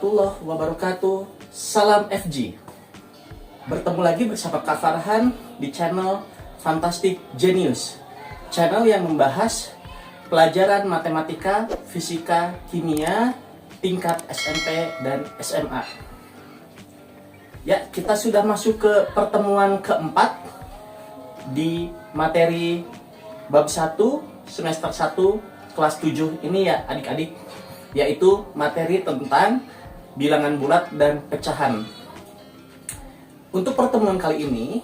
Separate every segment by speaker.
Speaker 1: warahmatullahi wabarakatuh. Salam FG. Bertemu lagi bersama Kak Farhan di channel Fantastic Genius, channel yang membahas pelajaran matematika, fisika, kimia tingkat SMP dan SMA. Ya, kita sudah masuk ke pertemuan keempat di materi bab 1 semester 1 kelas 7 ini ya adik-adik, yaitu materi tentang bilangan bulat dan pecahan. Untuk pertemuan kali ini,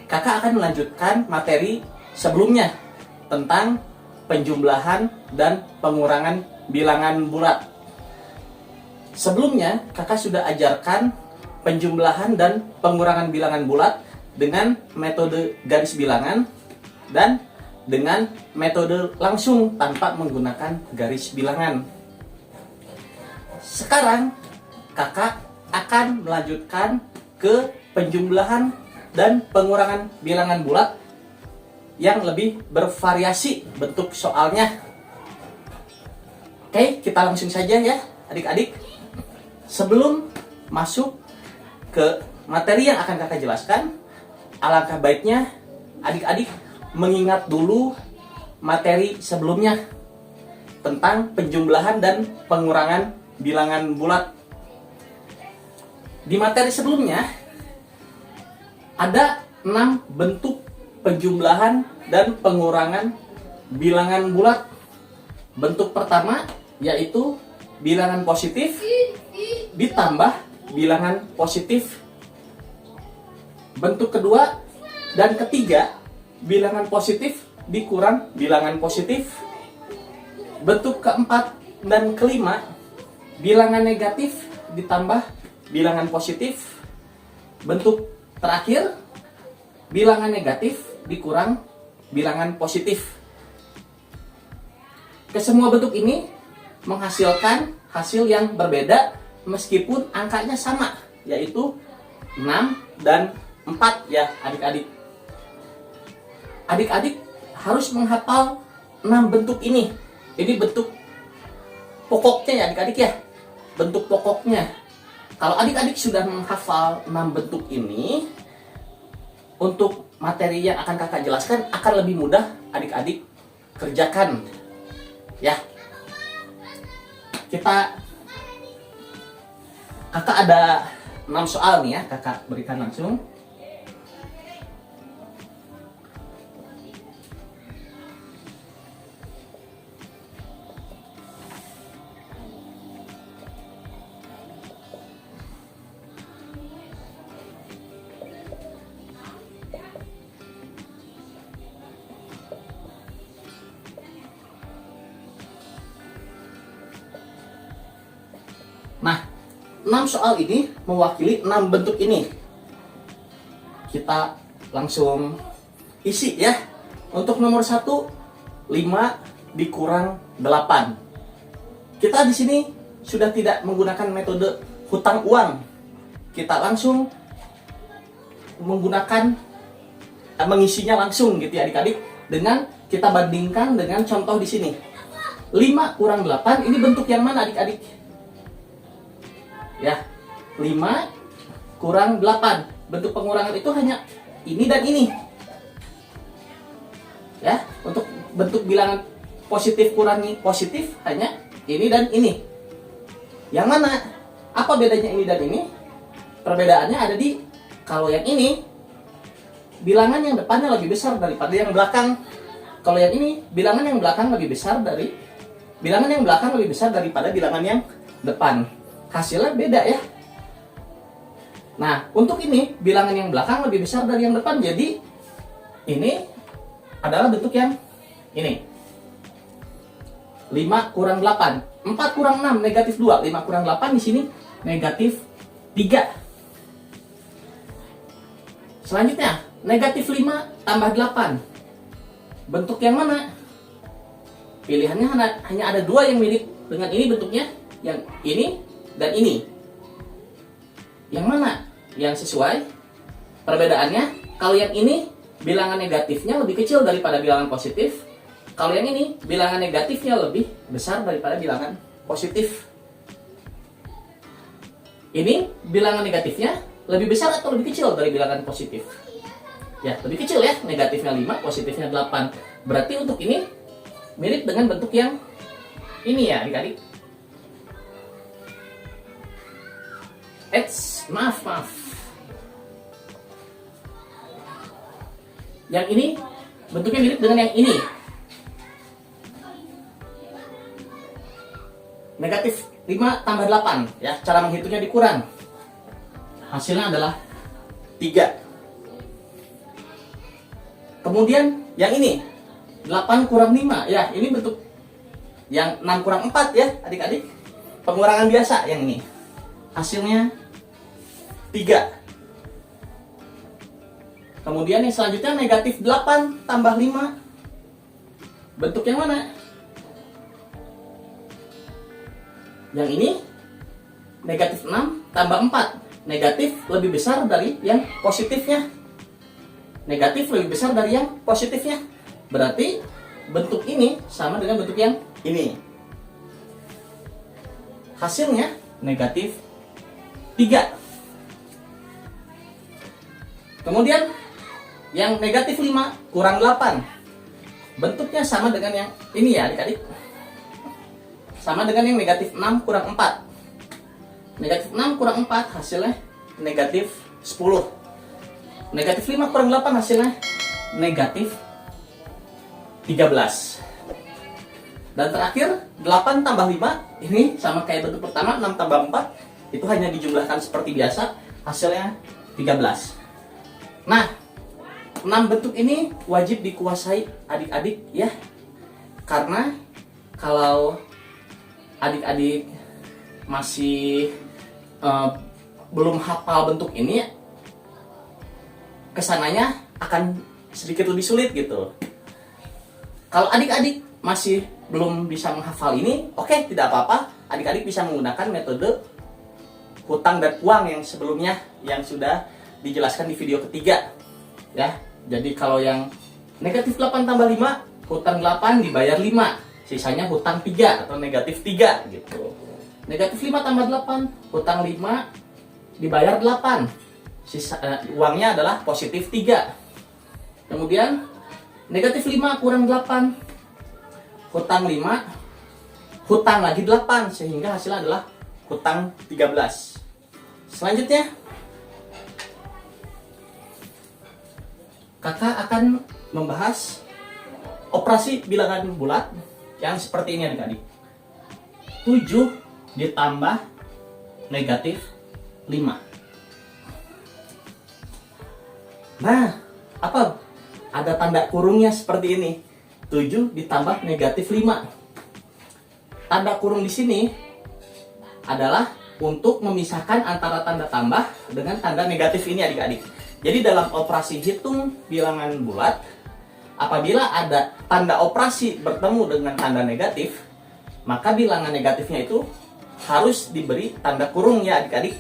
Speaker 1: kakak akan melanjutkan materi sebelumnya tentang penjumlahan dan pengurangan bilangan bulat. Sebelumnya, kakak sudah ajarkan penjumlahan dan pengurangan bilangan bulat dengan metode garis bilangan dan dengan metode langsung tanpa menggunakan garis bilangan. Sekarang kakak akan melanjutkan ke penjumlahan dan pengurangan bilangan bulat yang lebih bervariasi bentuk soalnya. Oke, kita langsung saja ya adik-adik. Sebelum masuk ke materi yang akan kakak jelaskan, alangkah baiknya adik-adik mengingat dulu materi sebelumnya tentang penjumlahan dan pengurangan bilangan bulat. Di materi sebelumnya ada 6 bentuk penjumlahan dan pengurangan bilangan bulat. Bentuk pertama yaitu bilangan positif ditambah bilangan positif. Bentuk kedua dan ketiga, bilangan positif dikurang bilangan positif. Bentuk keempat dan kelima, bilangan negatif ditambah bilangan positif. Bentuk terakhir, bilangan negatif dikurang bilangan positif. Kesemua bentuk ini menghasilkan hasil yang berbeda meskipun angkanya sama, yaitu 6 dan 4 ya adik-adik. Adik-adik harus menghafal 6 bentuk ini. Ini bentuk pokoknya ya adik-adik ya. Bentuk pokoknya. Kalau adik-adik sudah menghafal 6 bentuk ini, untuk materi yang akan kakak jelaskan akan lebih mudah adik-adik kerjakan. Ya. Kakak ada 6 soal nih ya, kakak berikan langsung. Nah, 6 soal ini mewakili 6 bentuk ini. Kita langsung isi ya. Untuk nomor 1, 5 dikurang 8. Kita di sini sudah tidak menggunakan metode hutang uang. Kita langsung menggunakan mengisinya langsung gitu ya adik-adik, dengan kita bandingkan dengan contoh di sini. 5 kurang 8 ini bentuk yang mana adik-adik? Ya, 5 kurang 8. Bentuk pengurangan itu hanya ini dan ini. Ya, untuk bentuk bilangan positif kurangi positif hanya ini dan ini. Yang mana? Apa bedanya ini dan ini? Perbedaannya ada di kalau yang ini bilangan yang depannya lebih besar daripada yang belakang. Kalau yang ini bilangan yang belakang lebih besar dari bilangan yang belakang lebih besar daripada bilangan yang depan. Hasilnya beda ya. Nah, untuk ini bilangan yang belakang lebih besar dari yang depan, jadi ini adalah bentuk yang ini. 5 kurang 8, 4 kurang 6 negatif 2, 5 kurang 8 di sini negatif 3. Selanjutnya, negatif 5 tambah 8. Bentuk yang mana? Pilihannya hanya ada 2 yang mirip dengan ini bentuknya, yang ini dan ini. Yang mana yang sesuai? Perbedaannya, kalau yang ini bilangan negatifnya lebih kecil daripada bilangan positif. Kalau yang ini bilangan negatifnya lebih besar daripada bilangan positif. Ini bilangan negatifnya lebih besar atau lebih kecil dari bilangan positif? Ya, lebih kecil ya. Negatifnya 5, positifnya 8. Berarti untuk ini mirip dengan bentuk yang ini ya, adik-adik. Maaf. Yang ini bentuknya mirip dengan yang ini. Negatif 5 tambah 8 ya, cara menghitungnya dikurang. Hasilnya adalah 3. Kemudian yang ini 8 kurang 5 ya, ini bentuk yang 6 kurang 4 ya, adik-adik. Pengurangan biasa yang ini. Hasilnya 3. Kemudian yang selanjutnya negatif 8 tambah 5. Bentuk yang mana? Yang ini negatif 6 tambah 4. Negatif lebih besar dari yang positifnya. Negatif lebih besar dari yang positifnya. Berarti bentuk ini sama dengan bentuk yang ini. Hasilnya negatif 3. Kemudian yang negatif 5 kurang 8. Bentuknya sama dengan yang ini ya, adik-adik. Sama dengan yang negatif 6 kurang 4. Negatif 6 kurang 4 hasilnya negatif 10. Negatif 5 kurang 8 hasilnya negatif 13. Dan terakhir 8 tambah 5, ini sama kayak bentuk pertama, 6 tambah 4. Itu hanya dijumlahkan seperti biasa, hasilnya 13. Nah, 6 bentuk ini wajib dikuasai adik-adik ya. Karena kalau adik-adik masih belum hafal bentuk ini, kesananya akan sedikit lebih sulit gitu. Kalau adik-adik masih belum bisa menghafal ini, oke, tidak apa-apa. Adik-adik bisa menggunakan metode hutang dan uang yang sebelumnya yang sudah dijelaskan di video ketiga ya. Jadi kalau yang negatif 8 tambah 5, hutang 8 dibayar 5, sisanya hutang 3 atau negatif 3 gitu. Negatif 5 tambah 8, hutang 5 dibayar 8, uangnya adalah positif 3. Kemudian negatif 5 kurang 8, hutang 5, hutang lagi 8, sehingga hasilnya adalah hutang 13. Selanjutnya kakak akan membahas operasi bilangan bulat yang seperti ini adik-adik. 7 ditambah negatif 5. Nah, apa? Ada tanda kurungnya seperti ini. 7 ditambah negatif 5. Tanda kurung di sini adalah untuk memisahkan antara tanda tambah dengan tanda negatif ini adik-adik. Jadi dalam operasi hitung bilangan bulat, apabila ada tanda operasi bertemu dengan tanda negatif, maka bilangan negatifnya itu harus diberi tanda kurung ya adik-adik.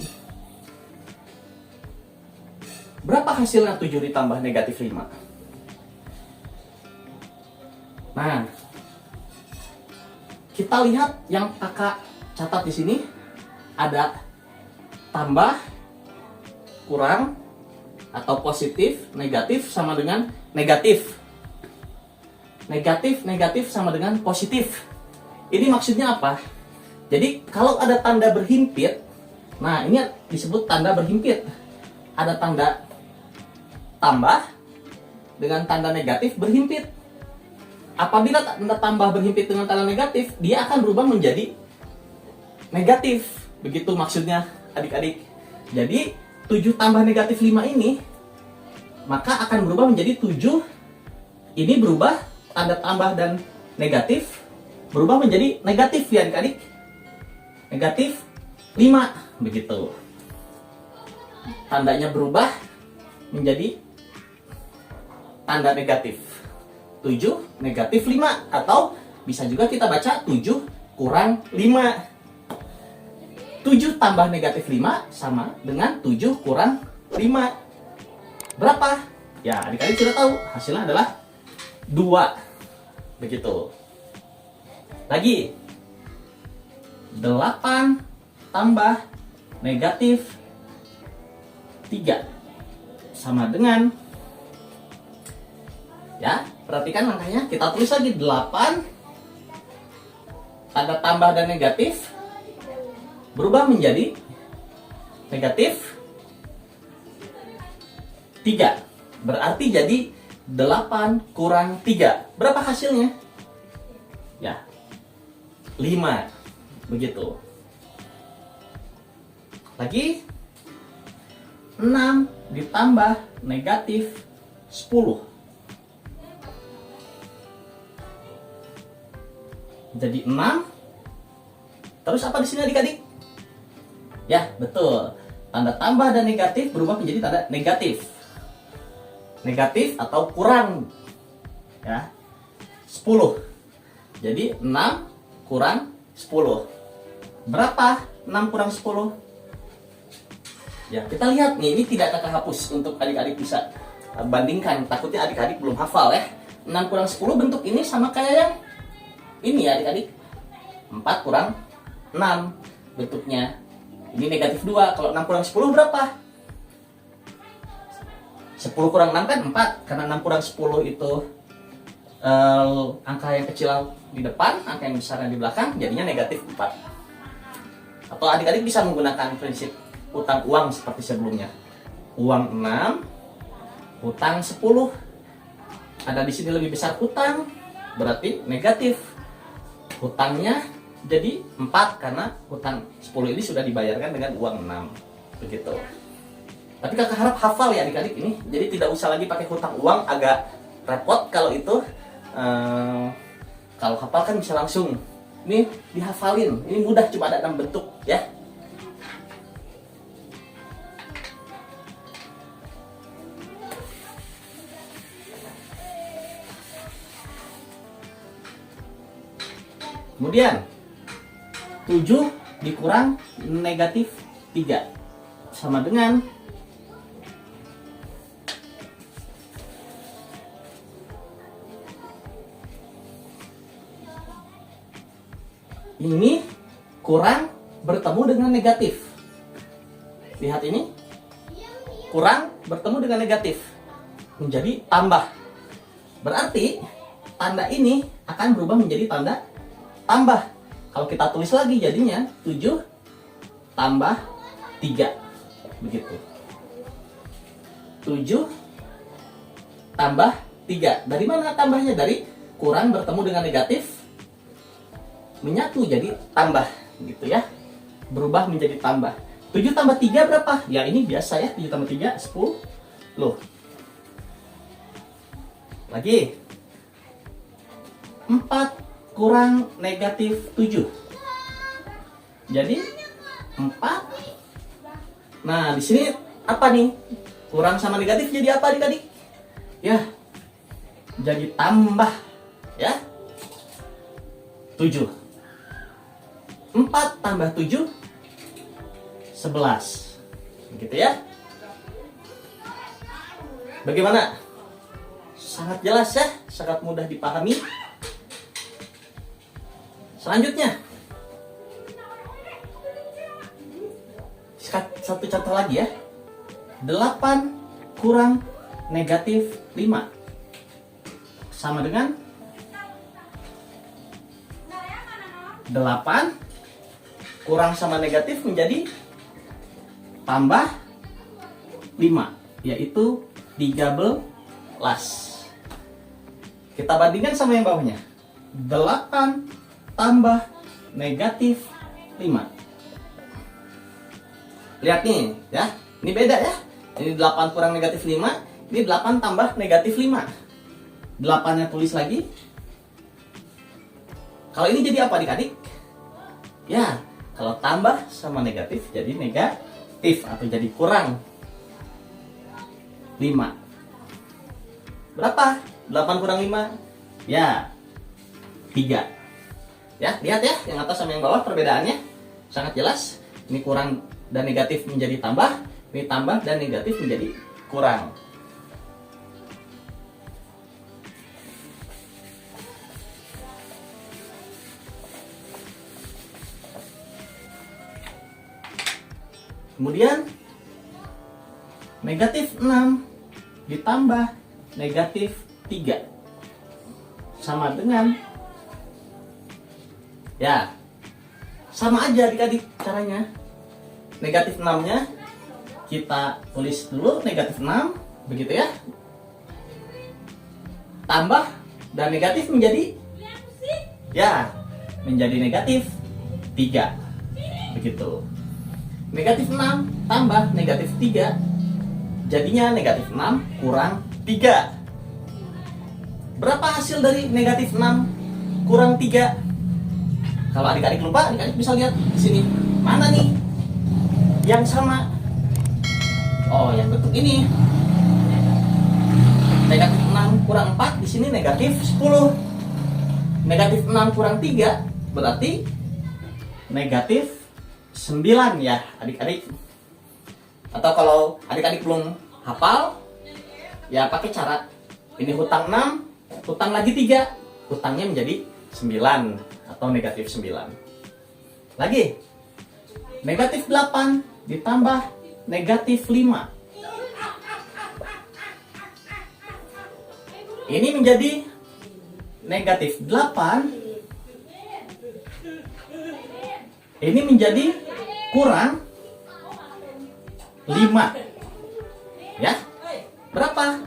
Speaker 1: Berapa hasilnya 7 ditambah negatif 5? Nah, kita lihat yang kakak catat di sini, ada tambah, kurang, atau positif, negatif sama dengan negatif. Negatif sama dengan positif. Ini maksudnya apa? Jadi kalau ada tanda berhimpit, nah ini disebut tanda berhimpit. Ada tanda tambah dengan tanda negatif berhimpit. Apabila tanda tambah berhimpit dengan tanda negatif, dia akan berubah menjadi negatif. Begitu maksudnya adik-adik. Jadi 7 tambah negatif 5 ini, maka akan berubah menjadi 7. Ini berubah, tanda tambah dan negatif berubah menjadi negatif ya adik-adik. Negatif 5, begitu. Tandanya berubah menjadi tanda negatif. 7 negatif 5, atau bisa juga kita baca 7 kurang 5. 7 tambah negatif 5 sama dengan 7 kurang 5. Berapa? Ya, adik-adik sudah tahu, hasilnya adalah 2. Begitu. Lagi. 8 tambah negatif 3 sama dengan, ya perhatikan langkahnya, kita tulis lagi 8 tanda tambah dan negatif berubah menjadi negatif 3, berarti jadi 8 kurang 3. Berapa hasilnya? Ya, 5. Begitu. Lagi 6 ditambah negatif 10. Jadi 6. Terus apa di sini adik-adik? Ya, betul. Tanda tambah dan negatif berubah menjadi tanda negatif. Negatif atau kurang, ya, 10. Jadi 6 kurang 10. Berapa 6 kurang 10? Ya, kita lihat nih, ini tidak kakak hapus untuk adik-adik bisa bandingkan. Takutnya adik-adik belum hafal ya. 6 kurang 10 bentuk ini sama kayak yang ini ya adik-adik. 4 kurang 6 bentuknya. Ini negatif 2. Kalau 6 kurang 10 berapa? 10 kurang 6 kan 4, karena 6 kurang 10 itu angka yang kecil di depan, angka yang besar di belakang, jadinya negatif 4. Atau adik-adik bisa menggunakan prinsip hutang uang seperti sebelumnya. Uang 6, hutang 10. Ada di sini lebih besar hutang, berarti negatif. Hutangnya jadi 4 karena hutang 10 ini sudah dibayarkan dengan uang 6. Begitu. Tapi kakak harap hafal ya adik-adik ini. Jadi tidak usah lagi pakai hutang uang, agak repot kalau itu. Kalau hafal kan bisa langsung. Ini dihafalin. Ini mudah, cuma ada 6 bentuk ya. Kemudian 7 dikurang negatif 3 sama dengan ini kurang bertemu dengan negatif. Lihat ini, kurang bertemu dengan negatif menjadi tambah. Berarti tanda ini akan berubah menjadi tanda tambah. Kalau kita tulis lagi jadinya 7 tambah 3. Begitu. 7 tambah 3. Dari mana tambahnya? Dari kurang bertemu dengan negatif menyatu jadi tambah, gitu ya. Berubah menjadi tambah. 7 tambah 3 berapa? Ya ini biasa ya, 7 tambah 3 10. Loh. Lagi. 4 kurang negatif 7. Jadi 4. Nah, di sini apa nih? Kurang sama negatif jadi apa adik-adik? Ya. Jadi tambah, ya. 7. 4 tambah 7 11. Begitu ya. Bagaimana? Sangat jelas ya, sangat mudah dipahami. Selanjutnya, satu contoh lagi ya. 8 kurang negatif 5 sama dengan 8 kurang sama negatif menjadi tambah 5, yaitu 13. Kita bandingkan sama yang bawahnya. 8 tambah negatif 5. Lihat nih ya, ini beda ya. Ini 8 kurang negatif 5, ini 8 tambah negatif 5. 8-nya tulis lagi. Kalau ini jadi apa adik-adik? Ya, kalau tambah sama negatif jadi negatif atau jadi kurang 5. Berapa? 8 kurang 5? Ya, 3. Ya, lihat ya, yang atas sama yang bawah perbedaannya sangat jelas. Ini kurang dan negatif menjadi tambah, ini tambah dan negatif menjadi kurang. Kemudian negatif 6 ditambah negatif 3 sama dengan, ya sama aja adik-adik caranya. Negatif 6-nya kita tulis dulu, negatif 6, begitu ya. Tambah dan negatif menjadi, ya, menjadi negatif 3. Begitu. Negatif 6 tambah negatif 3 jadinya negatif 6 kurang 3. Berapa hasil dari negatif 6 kurang 3? Kalau adik-adik lupa, adik-adik bisa lihat di sini. Mana nih yang sama? Oh, yang bentuk ini. Negatif 6 kurang 4, di sini negatif 10. Negatif 6 kurang 3 berarti negatif 9 ya adik-adik. Atau kalau adik-adik belum hafal, ya pakai cara ini hutang 6, hutang lagi 3, hutangnya menjadi 9 atau negatif 9. Lagi, negatif 8 ditambah negatif 5. Ini menjadi negatif 8. Ini menjadi kurang 5. Ya. Berapa?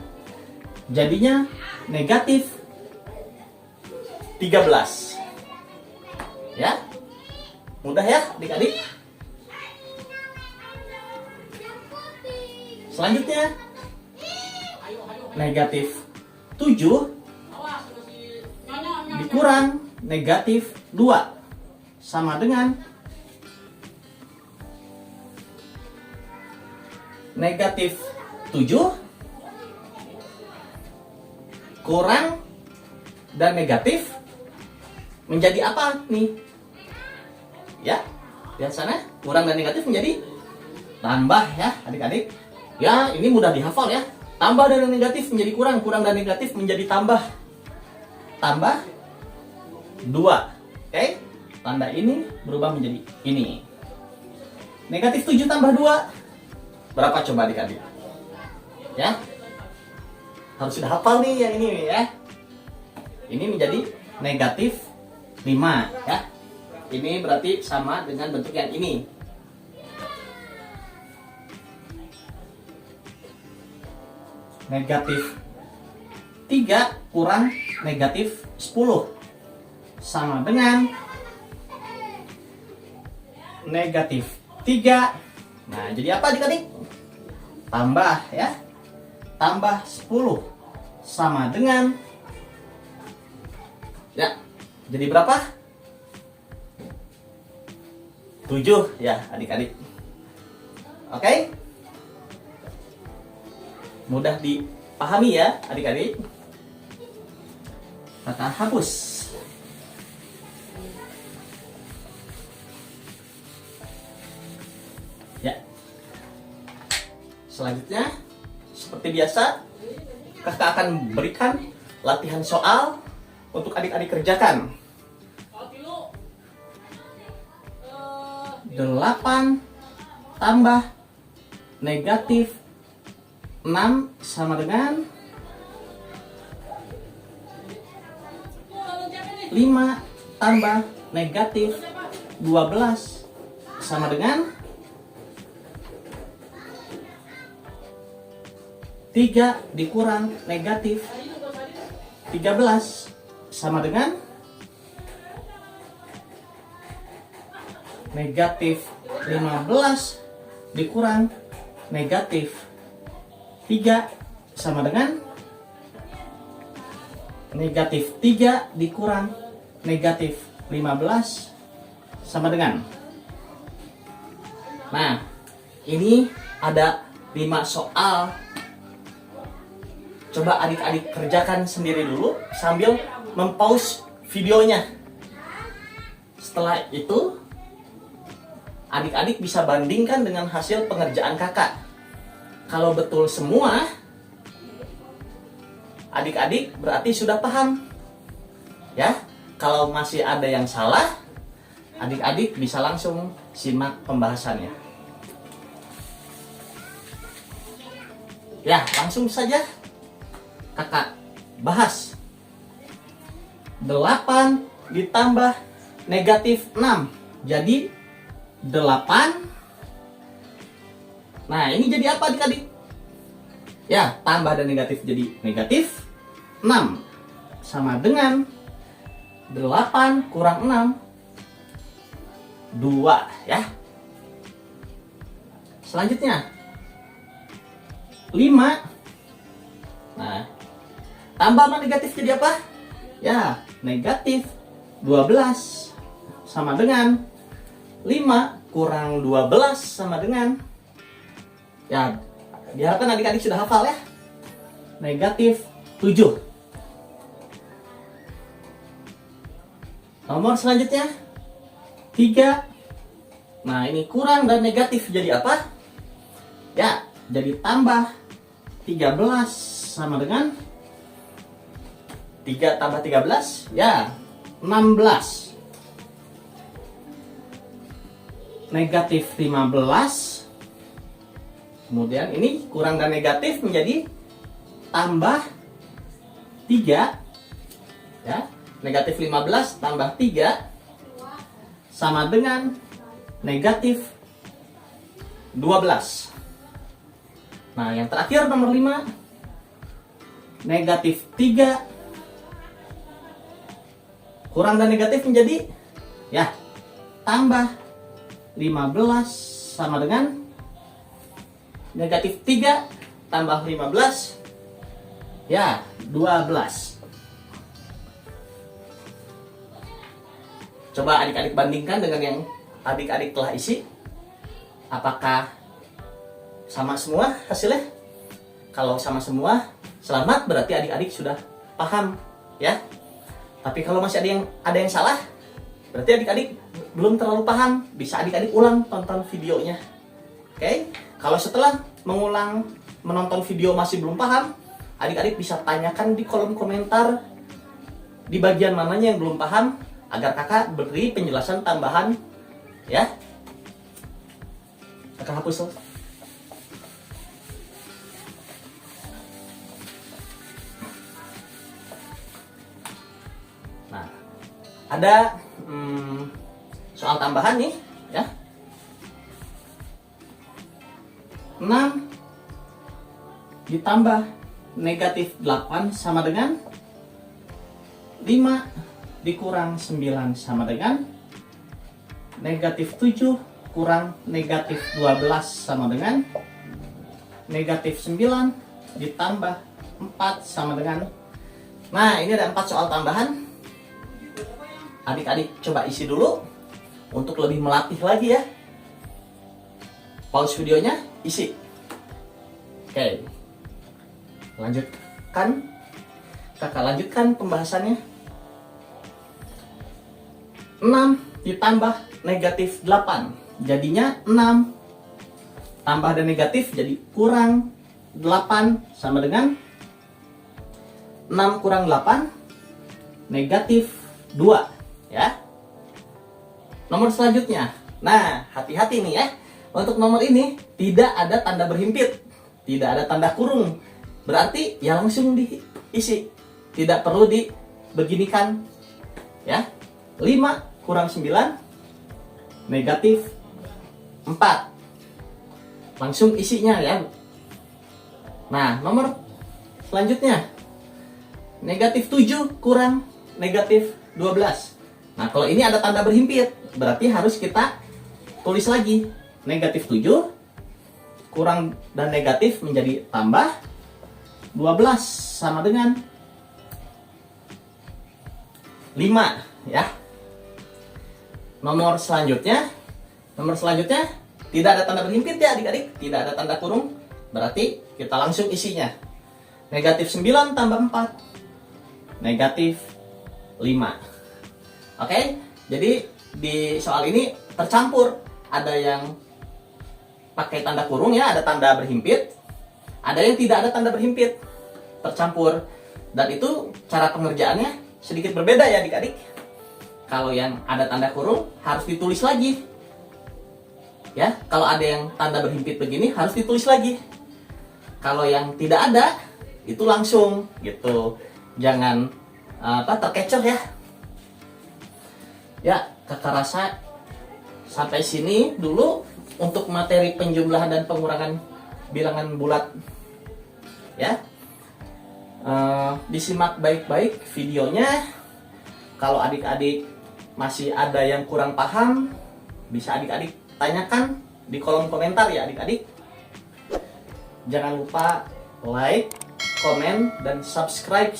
Speaker 1: Jadinya negatif 13. Ya. Mudah ya, adik-adik. Selanjutnya negatif 7 dikurang negatif 2 sama dengan negatif 7 kurang dan negatif menjadi apa nih? Ya, lihat sana, kurang dan negatif menjadi tambah ya adik-adik. Ya, ini mudah dihafal ya. Tambah dan negatif menjadi kurang, kurang dan negatif menjadi tambah. Tambah 2. Oke? Tanda ini berubah menjadi ini. Negatif 7 tambah 2. Berapa coba adik-adik? Ya? Harus sudah hafal nih yang ini ya. Ini menjadi negatif 5 ya. Ini berarti sama dengan bentuk yang ini. Negatif 3 kurang negatif 10 sama dengan negatif 3. Nah, jadi apa adik-adik? Tambah ya. Tambah 10 sama dengan, ya, jadi berapa? 7 ya adik-adik. Oke? Mudah dipahami ya adik-adik. Kata hapus. Ya. Selanjutnya, seperti biasa, kakak akan berikan latihan soal untuk adik-adik kerjakan. 8 tambah negatif 6 sama dengan 5 tambah negatif 12 sama dengan 3 dikurang negatif 13 sama dengan negatif 15 dikurang negatif 3 sama dengan negatif 3 dikurang negatif 15 sama dengan. Nah, ini ada 5 soal. Coba adik-adik kerjakan sendiri dulu sambil mempause videonya. Setelah itu, adik-adik bisa bandingkan dengan hasil pengerjaan kakak. Kalau betul semua, adik-adik berarti sudah paham. Ya, kalau masih ada yang salah, adik-adik bisa langsung simak pembahasannya. Ya, langsung saja kakak bahas. 8 ditambah negatif 6 jadi 8. Nah, ini jadi apa adik-adik? Ya, tambah dan negatif jadi negatif 6 sama dengan 8 kurang 6 2 ya. Selanjutnya 5. Nah, tambah sama negatif jadi apa? Ya, negatif 12 sama dengan 5 kurang 12 sama dengan, ya, diharapkan adik-adik sudah hafal ya, negatif 7. Nomor selanjutnya 3. Nah, ini kurang dan negatif jadi apa? Ya, jadi tambah 13 sama dengan 3 tambah 13, ya 16. Negatif 15. Kemudian ini kurang dan negatif menjadi tambah 3. Ya, negatif 15 tambah 3 sama dengan negatif 12. Nah, yang terakhir nomor 5. Negatif 3 kurang dan negatif menjadi, ya, tambah 15 sama dengan negatif 3 tambah 15, ya 12. Coba adik-adik bandingkan dengan yang adik-adik telah isi. Apakah sama semua hasilnya? Kalau sama semua, selamat, berarti adik-adik sudah paham ya. Tapi kalau masih ada yang salah, berarti adik-adik belum terlalu paham. Bisa adik-adik ulang tonton videonya. Oke? Kalau setelah menonton video masih belum paham, adik-adik bisa tanyakan di kolom komentar di bagian mananya yang belum paham, agar kakak beri penjelasan tambahan ya. Kakak hapus loh. Nah, ada soal tambahan nih ya. 6 ditambah negatif 8 sama dengan 5 dikurang 9 sama dengan negatif 7 kurang negatif 12 sama dengan negatif 9 ditambah 4 sama dengan. Nah, ini ada 4 soal tambahan. Adik-adik coba isi dulu untuk lebih melatih lagi ya. Pause videonya, isi. Oke, lanjutkan. Kakak lanjutkan pembahasannya. 6 ditambah negatif 8 jadinya 6 tambah dan negatif jadi kurang 8 sama dengan 6 kurang 8 negatif 2 ya. Nomor selanjutnya, nah hati-hati nih ya, untuk nomor ini tidak ada tanda berhimpit, tidak ada tanda kurung, berarti ya langsung diisi, tidak perlu dibeginikan ya. 5 kurang 9 negatif 4, langsung isinya ya. Nah, nomor selanjutnya negatif 7 kurang negatif 12. Nah, kalau ini ada tanda berhimpit, berarti harus kita tulis lagi. Negatif 7 kurang dan negatif menjadi tambah 12 sama dengan 5 ya. Nomor selanjutnya tidak ada tanda berhimpit ya adik-adik, tidak ada tanda kurung, berarti kita langsung isinya. Negatif 9 tambah 4 negatif 5. Oke, jadi di soal ini tercampur, ada yang pakai tanda kurung ya, ada tanda berhimpit, ada yang tidak ada tanda berhimpit, tercampur, dan itu cara pengerjaannya sedikit berbeda ya adik-adik. Kalau yang ada tanda kurung harus ditulis lagi ya, kalau ada yang tanda berhimpit begini harus ditulis lagi. Kalau yang tidak ada itu langsung gitu. Jangan terkecoh ya. Ya, kakak rasa sampai sini dulu untuk materi penjumlahan dan pengurangan bilangan bulat ya. Disimak baik-baik videonya. Kalau adik-adik masih ada yang kurang paham, bisa adik-adik tanyakan di kolom komentar ya adik-adik. Jangan lupa like, komen, dan subscribe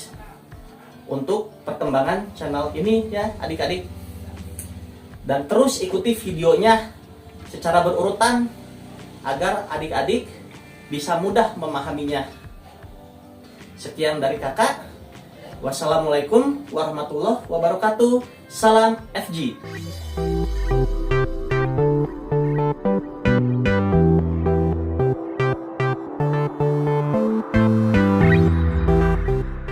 Speaker 1: untuk perkembangan channel ini ya adik-adik. Dan terus ikuti videonya secara berurutan agar adik-adik bisa mudah memahaminya. Sekian dari kakak. Wassalamualaikum warahmatullahi wabarakatuh. Salam FG.